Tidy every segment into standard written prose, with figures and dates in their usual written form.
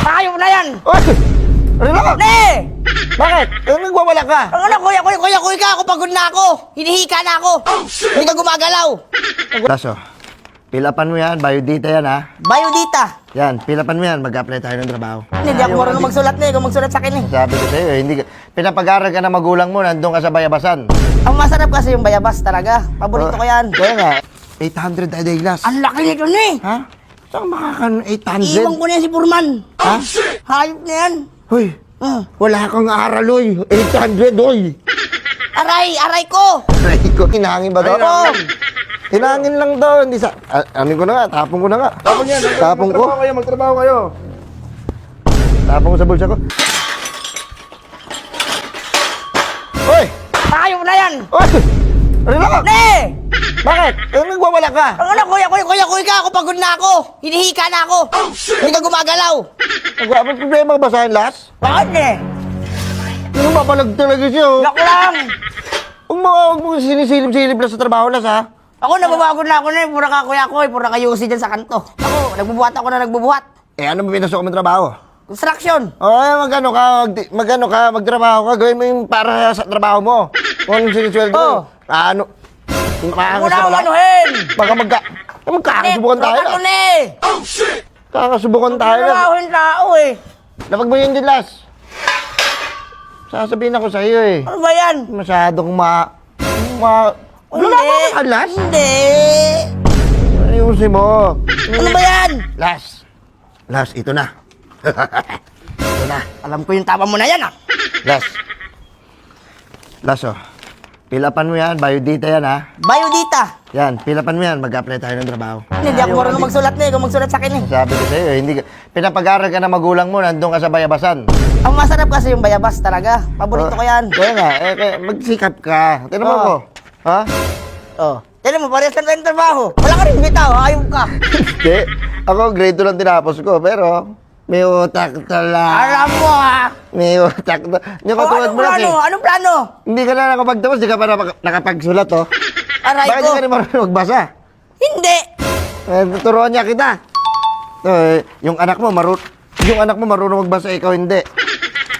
Ayaw na yan! Uy! Ano na? Ne! Bakit? Nagwawala ka? Ang ano, kuya ka ako, pagod na ako. Hinihika na ako. Hindi ka gumagalaw. Laso, pilapan mo yan, biodata yan ha. Biodata. Yan, pilapan mo yan, mag-apply tayo ng trabaho. Hindi ako marunong magsulat na eh, kung magsulat sa akin eh. Sabi ko sa'yo, hindi ka, pinapag-aral ka ng magulang mo, nandun ka sa bayabasan. Ang masarap kasi yung bayabas talaga. Paborito ko yan. Kaya nga, 800 a day glass. Ang laki nito ni. Ha? Saan makaka 800? Iwan ko na yan si Purman. Ha? Hayop na yan. Hoy, wala kang aral, oy. 800, oy. Aray ko. Aray ko, hinangin ba daw? Oo. Hinangin lang daw, hindi sa... anin ko na nga, tapong ko na nga. Tapon yan. Tapong ko. Magtrabaho kayo. Tapong ko sa bulsa ko. Hoy! Ayaw na yan. Hoy! Ano na? Ne! Bakit? Nagwawala ka? Ang ano, kuya ka ako, pagod na ako. Hinihika na ako. Hindi ka gumagalaw. May problema ka ba sa akin, Las? Bakit eh? Ano mapalag talaga siya, oh. Lak lang. Huwag mo sinisilip-silip lang sa trabaho, Las, ha? Ako, nababagod na ako na eh. Pura ka kuya ko eh. Pura ka Yossi dyan sa kanto. Ako, nagbubuhat. Eh, ano ba pinasok mo trabaho? Construction. Magano ka, magtrabaho ka, gawin mo yung para sa trabaho mo. Kung anong sinisweldo mo. Oh. Ano? Maangas Muna ka akong ba? anuhin. Baka magkakasubukan tayo, Ano Las. ne? Kakasubukan tayo, Las. Trabahoin tao eh. Lapag mo yun din, Las. Sasabihin ako sa iyo, eh. Ano ba yan? Masyadong Wala ka, Las? Hindi. Ayusin mo. Ano ba yan? Las, ito na. Ito na. Alam ko yung tama mo na yan ah. Las, oh. Pilapan mo yan, biodata yan, ha. Biodata. Yan, pilapan mo yan, mag-apply tayo ng trabaho. Hindi ako marunong magsulat na eh, kung magsulat sa akin eh. Sabi ko sa'yo, hindi ka, pinapag-aral ka ng magulang mo, nandun ka sa bayabasan. Ang masarap kasi yung bayabas talaga. Paborito ko yan. Kaya nga, magsikap ka. Tignan mo Oo. ko. Ha? Oh. Tignan mo, parehas lang tayong trabaho. Wala ka rin bitaw, ayaw ka. Hindi. Ako, grade 2 lang tinapos ko, pero may utak talaga. Alam mo ah. May utak na. Hindi ko Oh, tulad anong mo lang plano? eh. Anong plano? Hindi ka na nakapagtapos, di ka pa nakapagsulat, oh. Aray Bakit ko. di ka rin marunong magbasa? Hindi. Tuturuan niya kita. Yung anak mo marunong magbasa, ikaw hindi.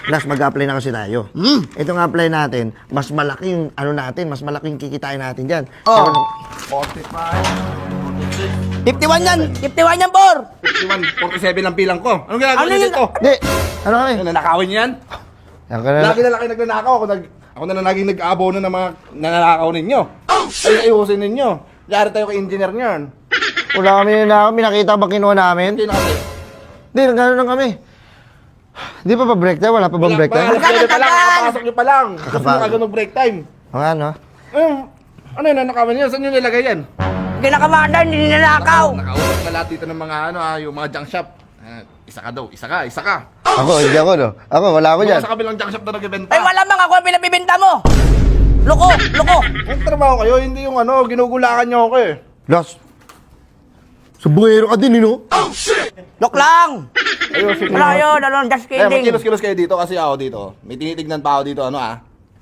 Las, mag-apply na kasi tayo. Itong apply natin, mas malaki yung ano natin, mas malaki yung kikitain natin diyan. Oh. 45, 51 yan. 51 yan, Por. 51, 47 lang bilang ko. Anong ginagawa Ano niyo yun? dito? Hindi, ano kami? Nanakawin niyo yan? Yan ka na. Lagi na laki nagnanakaw. Ako na naging nag-aabono ng mga nananakaw ninyo. Ay, ayusin ninyo. Yari tayo kay engineer niyan. Wala kami na nakita ba kinuha namin? Hindi na kasi. Hindi, gano'n lang kami. Di pa break time? Wala pa bang break time? Alas 9 pa lang, kakapasok niyo pa lang. Gusto Kakapasok. nyo kagad break time. O ano? Ano yun, nanakawan niyo? Saan niyo nilagay yan? Kinakamada, hindi ninanakaw. Nakausap na lahat dito ng mga yung mga junk shop. Isa ka daw, isa ka. Ako, hindi ako, no? Ako, wala ako dyan. Sa kabilang junk shop na nagbebenta. Ay, wala mang ako ang pinabibenta mo. Loko. Ang trabaho kayo, hindi yung ginugulakan niyo ako eh. Las, subuero ka din, no? Lok lang. Ayusin Wala yun, just kidding. Magkilos-kilos kayo dito kasi ako dito. May tinitignan pa ako dito,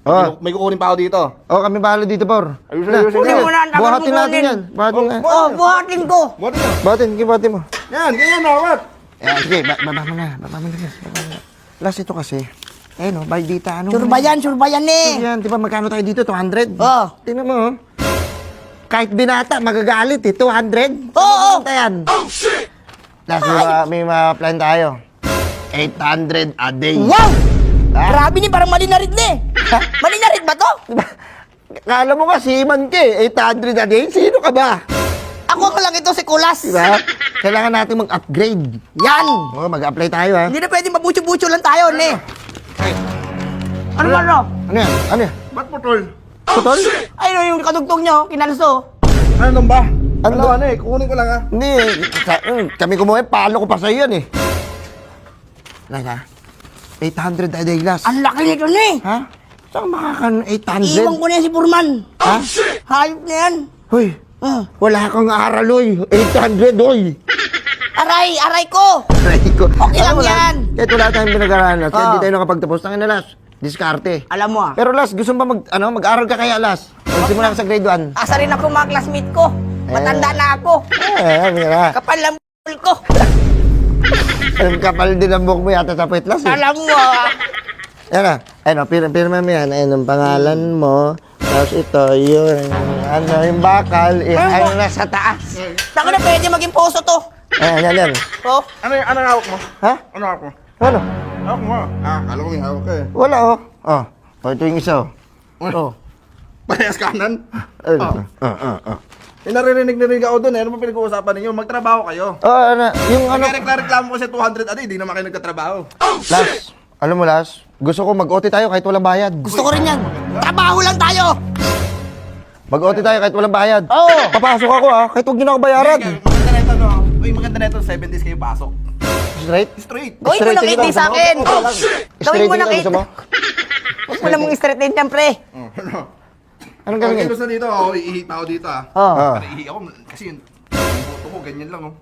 Oh. May kukunin pa ako dito. O, kami bahala dito, Por. Ayusin. Kunin mo na, ang tagal Buhatin mo natin kunin. yan. Buhatin nga. Oh, buhatin ko. Buhat niyo. Buhatin mo. Yan, ganyan na, what? Sige, baba mo na. Las, ito kasi. Eh, no, by data, ano? Surbayan eh. Yan, di ba magkano tayo dito? 200? Oh. Tingnan mo, oh. Kahit binata, magagalit eh. 200? Oo. Ano yan? Las, may ma-plan tayo. 800 a day. Wow! Ha? Grabe ni, parang mali na rin eh. Mali na rin ba to? Kala mo nga, seaman ka eh. 800 a day? Sino ka ba? Ako lang ito si Kulas. Diba? Kailangan natin mag-upgrade. Yan. O, mag-apply tayo, ha? Hindi na pwede mabucho-bucho lang tayo, ne. Ano ba, no? Ano yan? Ano yan? Ba't putol? Putol? Ay, no, yung kadugtong nyo, kinalso. Ano ba? Ano ba? Kukunin ko lang ha. Hindi. Kami kumuha, palo ko pa sa'yo yan eh. Nasa? 800 a day glass. Ang laki nito, ne. Ha? Saan makaka 800? Iwan ko na yan si Purman. Ha? Hayop na yan. Hoy, wala kang aral, oy. 800, oy. Aray ko. Aray ko. Okay lang Alam mo, Las, yan. Kahit wala tayong pinag-aralan, Las. Kahit Oh. di tayo nakapagtapos, tangin na, Las. Diskarte. Alam mo ah. Pero, Las, gusto mo ba mag-aral ka kaya, Las? Magsimula ka sa grade 1. Asa rin ako mga classmate ko. Matanda na ako. Mira. Kapal lang ko. Ang kapal din ang buhok mo yata sa petlas eh. Alam mo, Yan na. Ano, pirma mo yan. Ayun, ang pangalan mo. Tapos ito, yung, yung bakal. Ano na sa taas. Taka na pwede maging poso to. Ayan, yan. Oh, Ano hawak mo? Ha? Ano hawak mo? Ano? Hawak mo. Alam ko may hawak ka eh. Wala oh. Oh, ito yung isa oh. Oh. Parehas kanan? Ayun. Eh, narinig ako doon eh. Ano ba pinag-uusapan ninyo? Magtrabaho kayo. Oh, ano, yung ano. Nagreklamo ko sa 200 hindi naman kayo nagkatrabaho. Las, alam mo Las, gusto ko mag-OT tayo kahit walang bayad. gusto ko rin yan. Trabaho lang tayo. Mag-OT tayo kahit walang bayad. Oo. Papasok ako kahit huwag nyo na ako bayaran. Maganda na ito, no? Uy, maganda na ito, 7 days kayo pasok. Straight? Straight. Gawin mo lang Straight hindi lang, sa gusto mo? akin. Gawin mo lang gusto mo? Huwag mo lang mong straight din, siyempre. Anong Pag gagawin? gusto dito, ako, ihita ako dito ah. Oh. Para ihi ako, kasi yung buto ko, ganyan lang oh.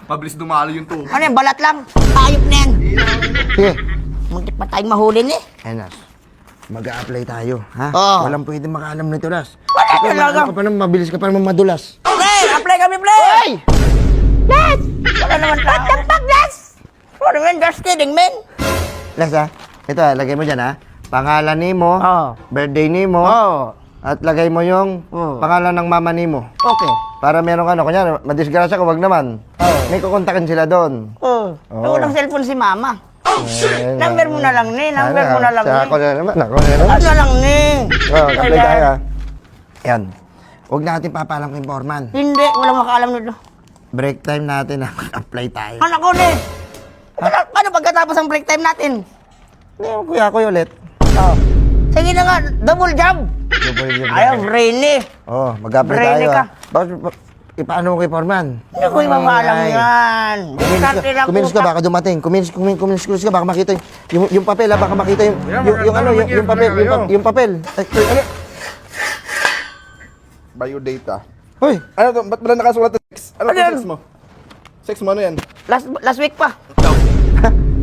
Pabilis dumalo yung tubo. Ano yan, balat lang. Ayop na yan. Sige. Muntik pa tayong mahuli ni. Ayun Las, mag-a-apply tayo, ha? Oo. Walang pwedeng makaalam nito Las. Wala Ikaw, talaga. ka pa naman, mabilis ka pa naman madulas. Pre, apply kami, pre. Ay! Yes! Wala naman tao. What the fuck, yes? What the just kidding, man. Las ha, ito lagay mo dyan ha. Pangalan ni mo, Oo. birthday ni mo, Oo. at lagay mo yung Oo. pangalan ng mama ni mo. Okay. Para meron ka, kunyari, madisgrasya ka, wag naman. May kukontakin sila doon. Oh. Oo. Walang cellphone si mama. Eh, Number mo na lang ni. Number mo na lang Sa ni. ako na naman, ako na naman. Ano lang ni? Apply tayo ha. Yan. Huwag natin papalang kay Foreman. Hindi, walang makaalam nito. Break time natin na apply tayo. Anak ko ni. Ano pagkatapos ang break time natin? Kuya ko ulit. Oh. Sige na nga, double job. Ayaw, brainy. Oh, mag-apply Brainy tayo ka. ha. Bakit, ipaano mo kay Foreman? Hindi ko mapaalam yan. Diskarte lang Kumilos ko. ka, baka dumating. Kumilos ka, baka makita yung papel ha, baka makita yung papel, yung papel. Ay, ano? Biodata. Hoy, Ano to? Ba't ba nakasulat na sex? Ano Ano to yan? sex mo? Sex mo ano yan? Last week pa.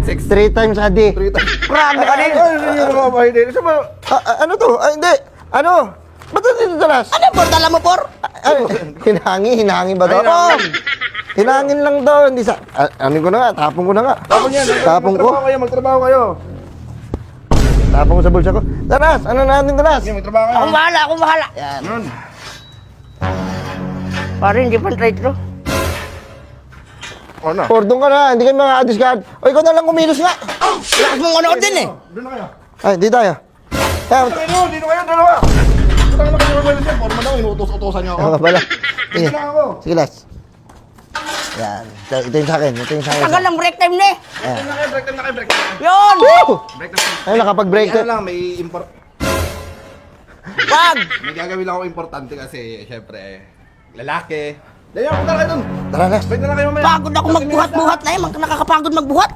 Sex. 3 times a day. 3 times. Grabe ka din. Ay, hindi yung mga biodata. Saan ba? Ano to? Ay, hindi. Ano? Ba't dito dalas? Ano por? Dala mo por? Ay, hinangin ba to? Ay, Hinangin lang daw, hindi sa... Anin ko na nga, tapong ko na nga. Tapon yan. Tapong ko. Magtrabaho kayo. Tapong ko sa bulsa ko. Daras, ano natin daras? Sige, magtrabaho kayo. Ako bahala. Yan. Yun. Pare, hindi pa try to. O na. Pordong ka na, hindi kayo mga discard. O, ikaw na lang kumilos nga. Lakas mong ano din eh. Doon na kayo. Ay, di tayo. Kaya, Dito kayo, dalawa. Saan na kayo mag-well siya? Forma na, inuutos-utosan niyo ako. ako pala. Sige, Dito na ako. sige las. Yan, ito yung sa akin, ito yung sa akin. Tagal ng break time ni. Ayan. Break time na kayo, break time. Yun! Woo! Break time. Ay, nakapag-break. Ano lang, may import... Wag! May gagawin lang ako importante kasi, syempre, lalaki. Dahil ako talaga dun. Tara na. Break na lang kayo mamaya. Pagod ako magbuhat-buhat na eh. Nakakapagod magbuhat.